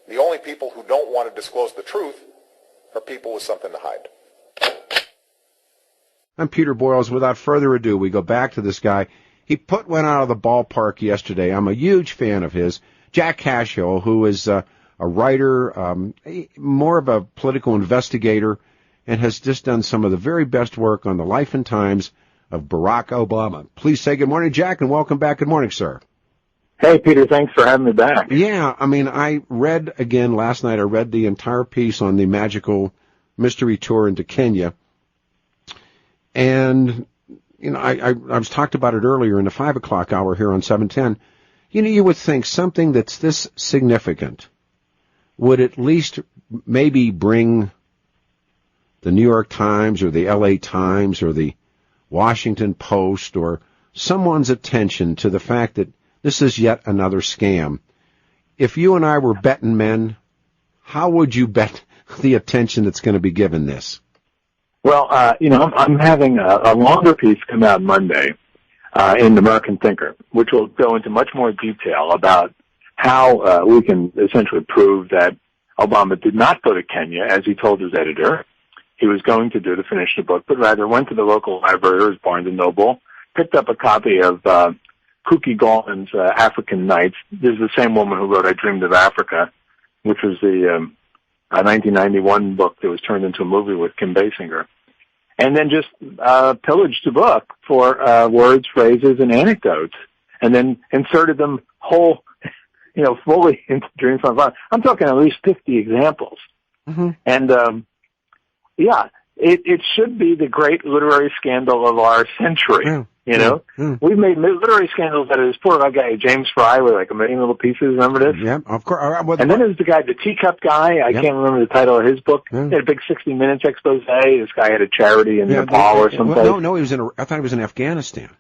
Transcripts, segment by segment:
The only people who don't want to disclose the truth are people with something to hide. I'm Peter Boyles. Without further ado, we go back to this guy. He put one out of the ballpark yesterday. I'm a huge fan of his. Jack Cashill, who is a writer, more of a political investigator, and has just done some of the very best work on the life and times of Barack Obama. Please say good morning, Jack, and welcome back. Good morning, sir. Hey, Peter, thanks for having me back. Yeah, I mean, I read again last night, I read the entire piece on the magical mystery tour into Kenya. And, you know, I was talked about it earlier in the 5 o'clock hour here on 710. You know, you would think something that's this significant would at least maybe bring the New York Times or the LA Times or the Washington Post or someone's attention to the fact that this is yet another scam. If you and I were betting men, how would you bet the attention that's going to be given this? Well, I'm having a longer piece come out Monday in the American Thinker, which will go into much more detail about how we can essentially prove that Obama did not go to Kenya, as he told his editor he was going to do to finish the book, but rather went to the local library, or Barnes & Noble, picked up a copy of Kuki Gallman's African Nights. This is the same woman who wrote I Dreamed of Africa, which was the 1991 book that was turned into a movie with Kim Basinger. And then just pillaged the book for words, phrases, and anecdotes, and then inserted them whole, fully into Dreams from Fun. I'm talking at least 50 examples. Mm-hmm. And, it should be the great literary scandal of our century, We've made literary scandals that this poor guy, James Fry, with like a million little pieces, remember this? Yeah, of course. And then there's the guy, the teacup guy, I can't remember the title of his book. He had a big 60 Minutes expose. This guy had a charity in Nepal or someplace. No, I thought he was in Afghanistan.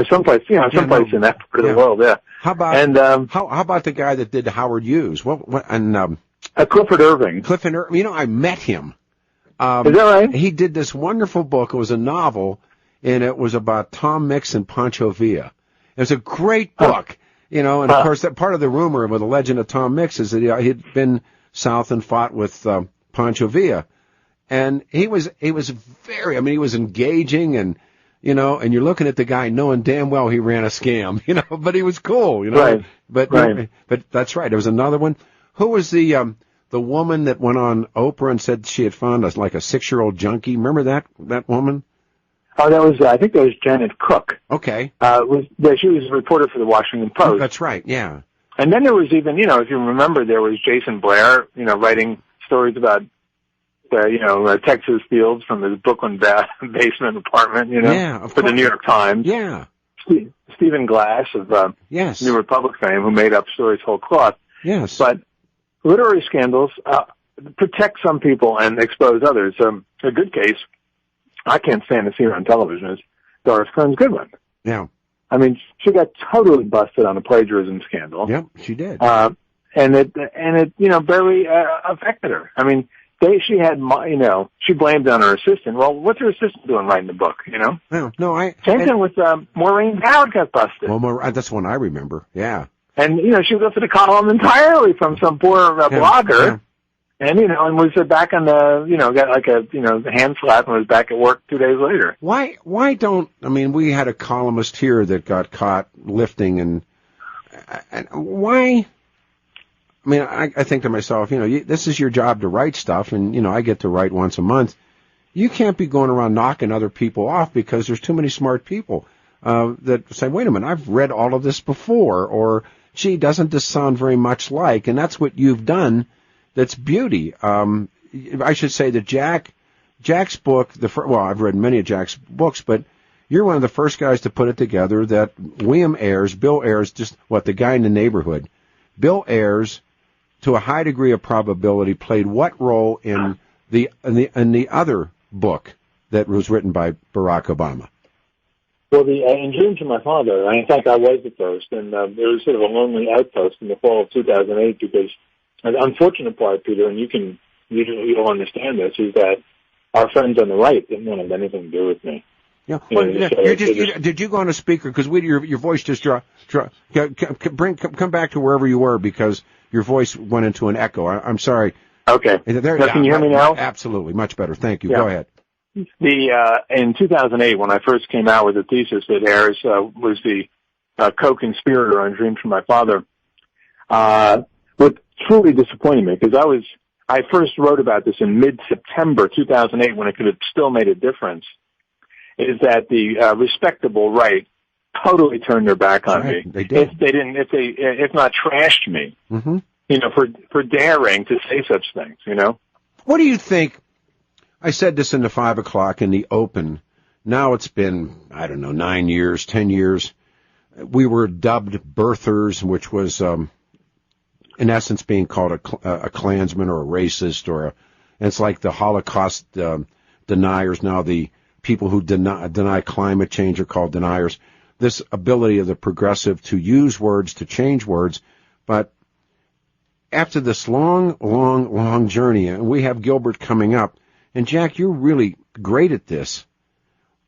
Someplace in that part of the world, yeah. How about, how about the guy that did Howard Hughes? Clifford Irving. Clifford Irving, I met him. Is that right? He did this wonderful book. It was a novel, and it was about Tom Mix and Pancho Villa. It was a great book, and of course, that part of the rumor with the legend of Tom Mix is that he had been south and fought with Pancho Villa, and he was very, he was engaging, and and you're looking at the guy knowing damn well he ran a scam, but he was cool, Right. But that's right. There was another one. Who was the woman that went on Oprah and said she had found a 6-year-old junkie? Remember that woman? Oh, I think that was Janet Cook. Okay. She was a reporter for the Washington Post. Oh, that's right, yeah. And then there was even, if you remember, there was Jason Blair, writing stories about, Texas fields from his Brooklyn basement apartment, for the New York Times. Yeah. Stephen Glass of New Republic fame, who made up stories whole cloth. Yes. But literary scandals protect some people and expose others. A good case I can't stand to see her on television is Doris Kearns Goodwin. Yeah. She got totally busted on a plagiarism scandal. Yep, she did. And it barely affected her. She had, she blamed on her assistant. Well, what's her assistant doing writing the book, Same thing with Maureen Dowd got busted. Well, that's one I remember, yeah. And, she lifted a column entirely from some poor blogger. Yeah. And, and was back on the, got like a hand slap and was back at work 2 days later. Why don't, we had a columnist here that got caught lifting and why, I think to myself, this is your job to write stuff and, I get to write once a month. You can't be going around knocking other people off because there's too many smart people, that say, wait a minute, I've read all of this before, or, gee, doesn't this sound very much like, and that's what you've done. That's beauty. I should say that Jack's book, I've read many of Jack's books, but you're one of the first guys to put it together that Bill Ayers, the guy in the neighborhood, Bill Ayers, to a high degree of probability, played what role in the other book that was written by Barack Obama? Well, in Dreams of My Father, in fact, I was the first, and it was sort of a lonely outpost in the fall of 2008 because the unfortunate part, Peter, and you'll understand this, is that our friends on the right didn't want to have anything to do with me. Yeah. Well, did you go on a speaker? Because your voice just come back to wherever you were because your voice went into an echo. I'm sorry. Okay. Can you hear me now? Absolutely, much better. Thank you. Yeah. Go ahead. In 2008, when I first came out with a thesis that airs was the co-conspirator on Dreams from My Father. What truly disappointed me, because I first wrote about this in mid-September 2008 when it could have still made a difference, is that the respectable right totally turned their back on me. They did. If not trashed me, mm-hmm. For daring to say such things, What do you think? I said this in the 5 o'clock in the open. Now it's been, 9 years, 10 years. We were dubbed birthers, which was, in essence, being called a Klansman or a racist, and it's like the Holocaust deniers. Now the people who deny climate change are called deniers. This ability of the progressive to use words, to change words, but after this long journey, and we have Gilbert coming up, and Jack, you're really great at this.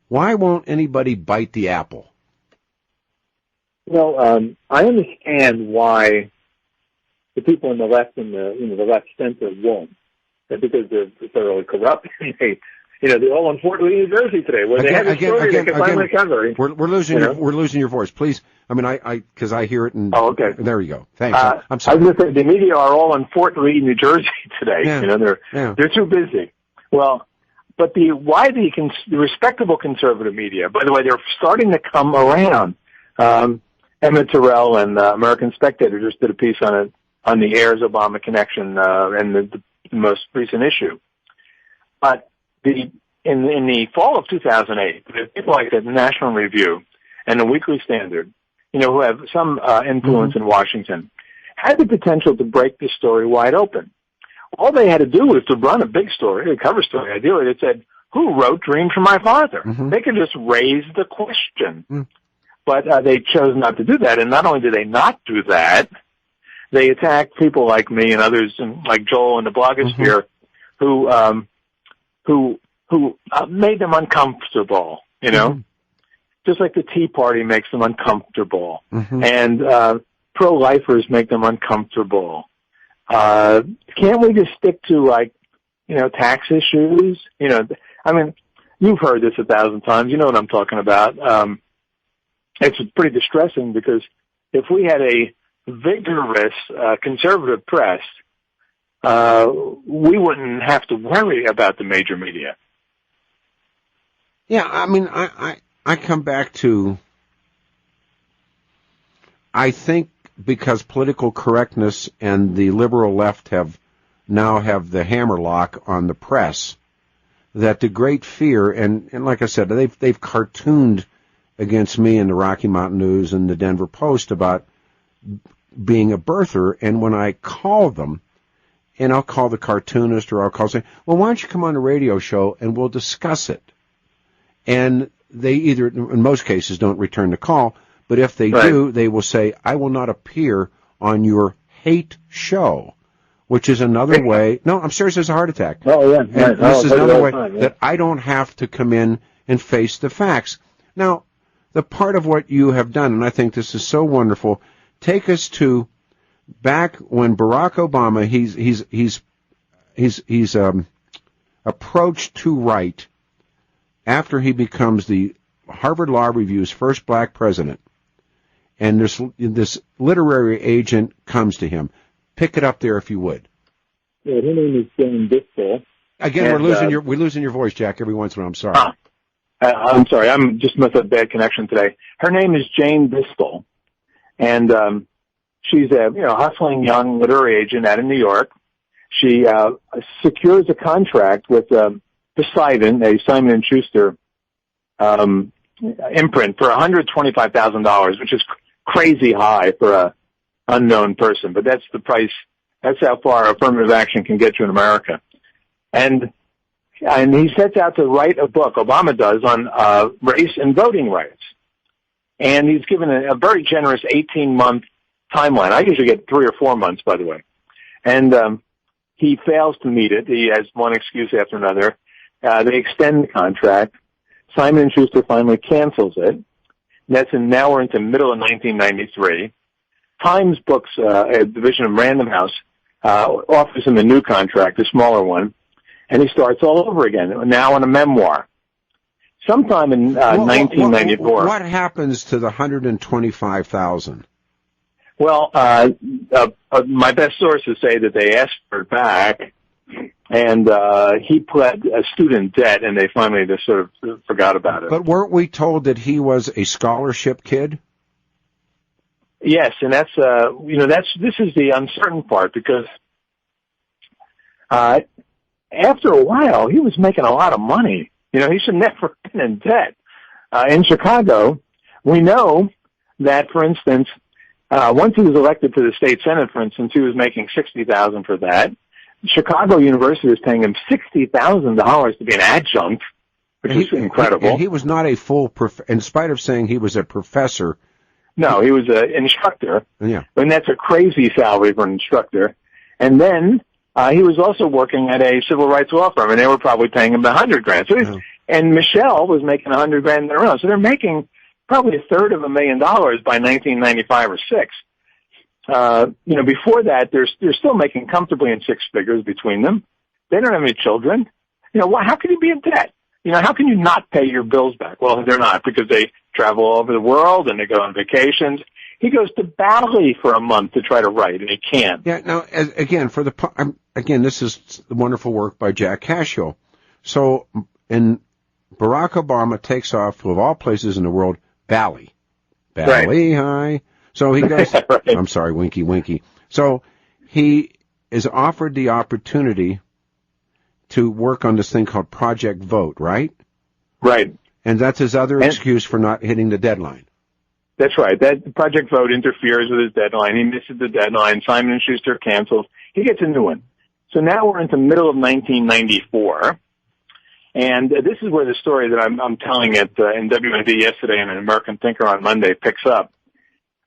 Why won't anybody bite the apple? Well, I understand why the people on the left and the left center won't, because they're thoroughly corrupt. They're all in Fort Lee, New Jersey today, where they have a story they can finally cover. We're losing your voice. Please, because I hear it. And, oh, okay. There you go. Thanks. I'm sorry. I was going to say, the media are all in Fort Lee, New Jersey today. Yeah. They're too busy. Well, but the respectable conservative media, by the way, they're starting to come around. Emmett Terrell and American Spectator just did a piece on it, on the Ayers-Obama connection, and the most recent issue. But in the fall of 2008, people like the National Review and the Weekly Standard, who have some influence in Washington, had the potential to break the story wide open. All they had to do was to run a big story, a cover story, ideally, that said, who wrote Dreams from My Father? Mm-hmm. They could just raise the question. Mm. But they chose not to do that, and not only did they not do that, they attacked people like me and others, like Joel in the blogosphere, who made them uncomfortable, just like the Tea Party makes them uncomfortable, and pro-lifers make them uncomfortable. Can't we just stick to tax issues? You've heard this 1,000 times. You know what I'm talking about. It's pretty distressing because if we had a vigorous conservative press, we wouldn't have to worry about the major media. Yeah, I come back to, I think because political correctness and the liberal left now have the hammerlock on the press, that the great fear, and like I said, they've cartooned against me in the Rocky Mountain News and the Denver Post about being a birther, and when I call them, and I'll call the cartoonist or I'll say, well, why don't you come on the radio show and we'll discuss it? And they either, in most cases, don't return the call, but if they do, they will say, I will not appear on your hate show, which is another way. No, I'm serious, it's a heart attack. Oh, yeah. And this is another way that I don't have to come in and face the facts. Now, the part of what you have done, and I think this is so wonderful, take us to back when Barack Obama, he's approached to write after he becomes the Harvard Law Review's first black president, and this literary agent comes to him. Pick it up there if you would. Yeah, her name is Jane Bistel. Again, we're losing your voice, Jack, every once in a while. I'm sorry. I'm sorry. I'm just must have a bad connection today. Her name is Jane Bistel, and she's a hustling young literary agent out of New York. She secures a contract with Poseidon, a Simon & Schuster imprint, for $125,000, which is crazy high for a unknown person. But that's the price. That's how far affirmative action can get you in America. And he sets out to write a book, Obama does, on race and voting rights. And he's given a very generous 18-month timeline. I usually get 3 or 4 months, by the way. And he fails to meet it. He has one excuse after another. They extend the contract. Simon & Schuster finally cancels it. Now we're into middle of 1993. Times Books, a division of Random House, offers him a new contract, a smaller one, and he starts all over again, now on a memoir. Sometime in 1994. What happens to the $125,000? Well, my best sources say that they asked for it back, and he pled a student debt, and they finally just sort of forgot about it. But weren't we told that he was a scholarship kid? Yes, and this is the uncertain part, because after a while he was making a lot of money. He should never been in debt. In Chicago, we know that, for instance, once he was elected to the state senate, for instance, he was making $60,000 for that. Chicago University was paying him $60,000 to be an adjunct, which is incredible. And he was not a full, in spite of saying he was a professor. No, he was an instructor. Yeah. And that's a crazy salary for an instructor. And then he was also working at a civil rights law firm, and they were probably paying him $100,000. So and Michelle was making $100,000 in their own. So they're making probably $350,000 by 1995 or six. Before that, they're still making comfortably in six figures between them. They don't have any children. How can you be in debt? How can you not pay your bills back? Well, they're not, because they travel all over the world and they go on vacations. He goes to Bali for a month to try to write, and he can't. Yeah. Now, again, this is the wonderful work by Jack Cashill. So, and Barack Obama takes off to, of all places in the world, Bali. Bali, right. Hi. So he goes, right. I'm sorry, winky, winky. So he is offered the opportunity to work on this thing called Project Vote, right? Right. And that's his other excuse for not hitting the deadline. That's right. That Project Vote interferes with his deadline. He misses the deadline. Simon & Schuster cancels. He gets a new one. So now we're into middle of 1994. And this is where the story that I'm telling it in WND yesterday and in American Thinker on Monday picks up.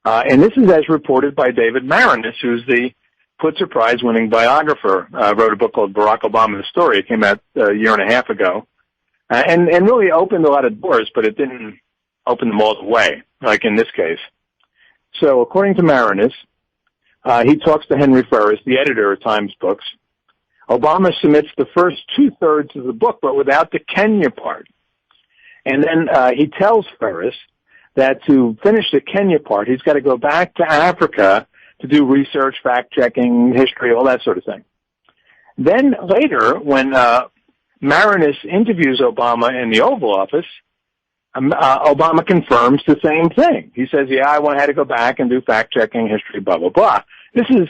And this is as reported by David Marinus, who's the Pulitzer Prize-winning biographer, wrote a book called Barack Obama: The Story. It came out a year and a half ago, and really opened a lot of doors, but it didn't open them all the way, like in this case. So according to Marinus, he talks to Henry Ferris, the editor of Times Books. Obama submits the first two-thirds of the book, but without the Kenya part. And then he tells Ferris that to finish the Kenya part, he's got to go back to Africa to do research, fact-checking, history, all that sort of thing. Then later, when Marinus interviews Obama in the Oval Office, Obama confirms the same thing. He says, yeah, I had to go back and do fact-checking, history, blah, blah, blah. This is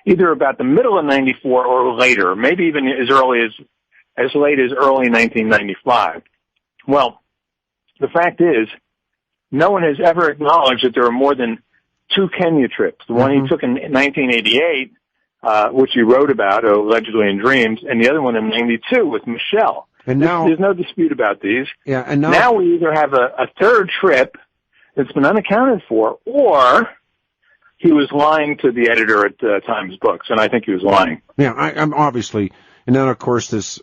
either about the middle of 94 or later, maybe even as late as early 1995. Well, the fact is, no one has ever acknowledged that there are more than two Kenya trips. The one he took in 1988, which he wrote about, allegedly in dreams, and the other one in 92 with Michelle. And now there's no dispute about these. Yeah, and now we either have a third trip that's been unaccounted for, or he was lying to the editor at Times Books, and I think he was lying. Yeah, I'm obviously. And then, of course, this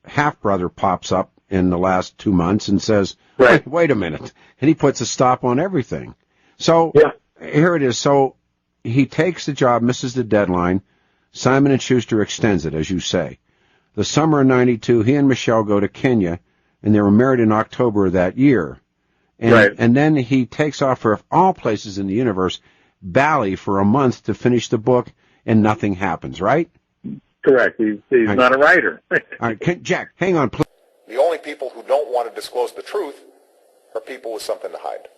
half-brother pops up in the last 2 months and says, right. Wait a minute. And he puts a stop on everything. So here it is. So he takes the job, misses the deadline. Simon & Schuster extends it, as you say. The summer of 92, he and Michelle go to Kenya, and they were married in October of that year. And then he takes off for, of all places in the universe, Bali for a month to finish the book, and nothing happens, right? Correct. He's not a writer. All right, Jack, hang on, please. The only people who don't want to disclose the truth are people with something to hide.